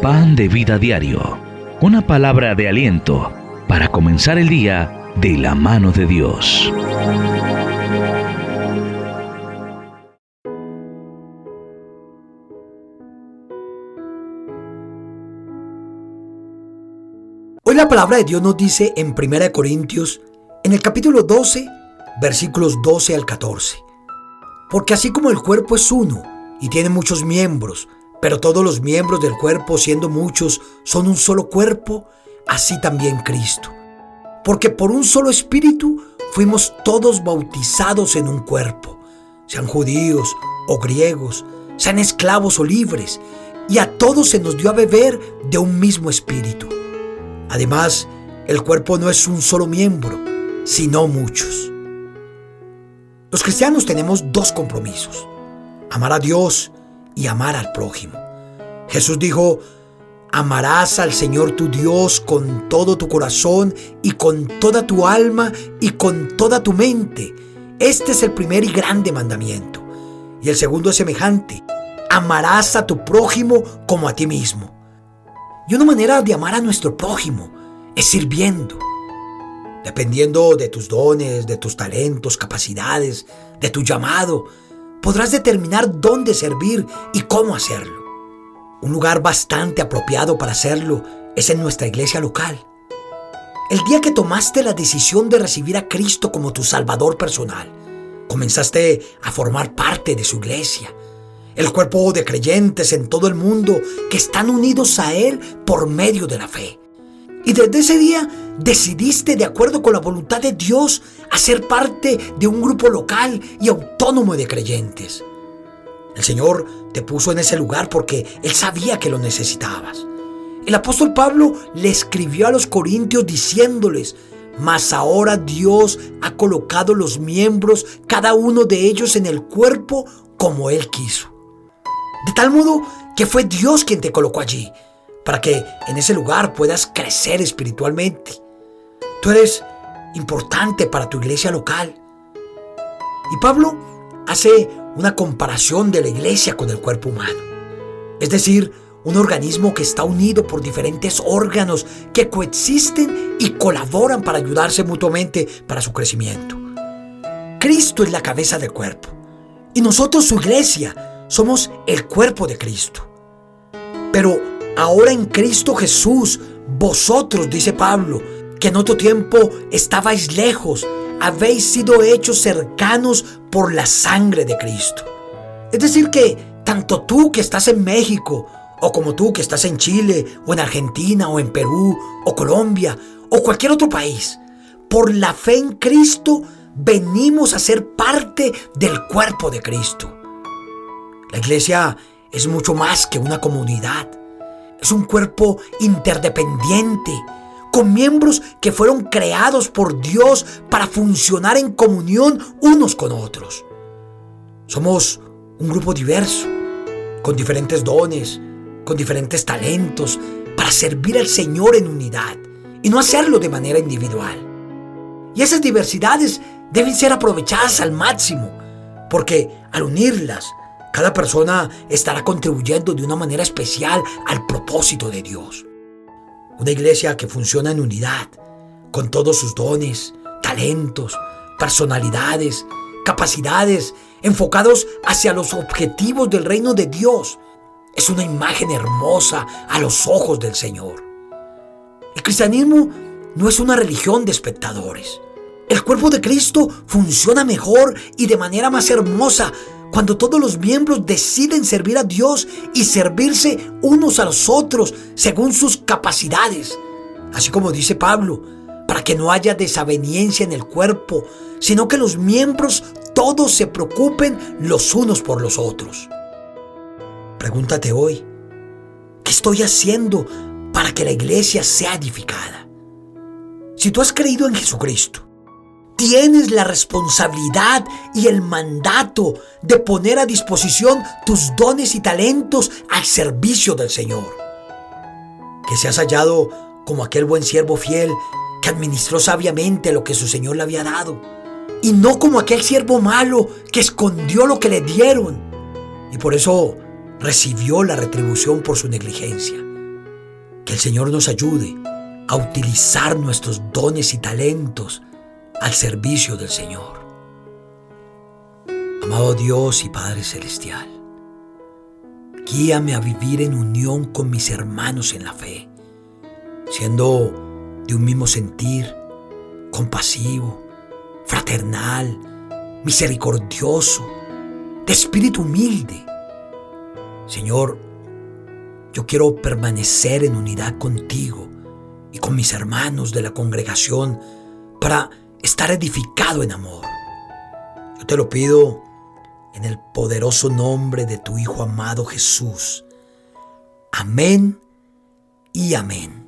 Pan de Vida Diario, una palabra de aliento para comenzar el día de la mano de Dios. Hoy la palabra de Dios nos dice en 1 Corintios, en el capítulo 12, versículos 12 al 14. Porque así como el cuerpo es uno y tiene muchos miembros, pero todos los miembros del cuerpo, siendo muchos, son un solo cuerpo, así también Cristo. Porque por un solo espíritu fuimos todos bautizados en un cuerpo, sean judíos o griegos, sean esclavos o libres, y a todos se nos dio a beber de un mismo espíritu. Además, el cuerpo no es un solo miembro, sino muchos. Los cristianos tenemos dos compromisos: amar a Dios y amar al prójimo. Jesús dijo: amarás al Señor tu Dios con todo tu corazón y con toda tu alma y con toda tu mente. Este es el primer y grande mandamiento. Y el segundo es semejante: amarás a tu prójimo como a ti mismo. Y una manera de amar a nuestro prójimo es sirviendo. Dependiendo de tus dones, de tus talentos, capacidades, de tu llamado, podrás determinar dónde servir y cómo hacerlo. Un lugar bastante apropiado para hacerlo es en nuestra iglesia local. El día que tomaste la decisión de recibir a Cristo como tu Salvador personal, comenzaste a formar parte de su iglesia, el cuerpo de creyentes en todo el mundo que están unidos a Él por medio de la fe. Y desde ese día decidiste, de acuerdo con la voluntad de Dios, a ser parte de un grupo local y autónomo de creyentes. El Señor te puso en ese lugar porque Él sabía que lo necesitabas. El apóstol Pablo le escribió a los corintios diciéndoles: mas ahora Dios ha colocado los miembros, cada uno de ellos en el cuerpo como Él quiso. De tal modo que fue Dios quien te colocó allí, para que en ese lugar puedas crecer espiritualmente. Tú eres importante para tu iglesia local. Y Pablo hace una comparación de la iglesia con el cuerpo humano. Es decir, un organismo que está unido por diferentes órganos que coexisten y colaboran para ayudarse mutuamente para su crecimiento. Cristo es la cabeza del cuerpo y nosotros, su iglesia, somos el cuerpo de Cristo. Pero ahora en Cristo Jesús, vosotros, dice Pablo, que en otro tiempo estabais lejos, habéis sido hechos cercanos por la sangre de Cristo. Es decir que tanto tú que estás en México, o como tú que estás en Chile, o en Argentina, o en Perú, o Colombia, o cualquier otro país, por la fe en Cristo venimos a ser parte del cuerpo de Cristo. La iglesia es mucho más que una comunidad. Es un cuerpo interdependiente, con miembros que fueron creados por Dios para funcionar en comunión unos con otros. Somos un grupo diverso, con diferentes dones, con diferentes talentos, para servir al Señor en unidad y no hacerlo de manera individual. Y esas diversidades deben ser aprovechadas al máximo, porque al unirlas, cada persona estará contribuyendo de una manera especial al propósito de Dios. Una iglesia que funciona en unidad, con todos sus dones, talentos, personalidades, capacidades, enfocados hacia los objetivos del reino de Dios, es una imagen hermosa a los ojos del Señor. El cristianismo no es una religión de espectadores. El cuerpo de Cristo funciona mejor y de manera más hermosa cuando todos los miembros deciden servir a Dios y servirse unos a los otros según sus capacidades. Así como dice Pablo, para que no haya desaveniencia en el cuerpo, sino que los miembros todos se preocupen los unos por los otros. Pregúntate hoy, ¿qué estoy haciendo para que la iglesia sea edificada? Si tú has creído en Jesucristo, tienes la responsabilidad y el mandato de poner a disposición tus dones y talentos al servicio del Señor. Que seas hallado como aquel buen siervo fiel que administró sabiamente lo que su Señor le había dado, y no como aquel siervo malo que escondió lo que le dieron y por eso recibió la retribución por su negligencia. Que el Señor nos ayude a utilizar nuestros dones y talentos al servicio del Señor. Amado Dios y Padre Celestial, guíame a vivir en unión con mis hermanos en la fe, siendo de un mismo sentir, compasivo, fraternal, misericordioso, de espíritu humilde. Señor, yo quiero permanecer en unidad contigo y con mis hermanos de la congregación para estar edificado en amor. Yo te lo pido en el poderoso nombre de tu Hijo amado Jesús. Amén y amén.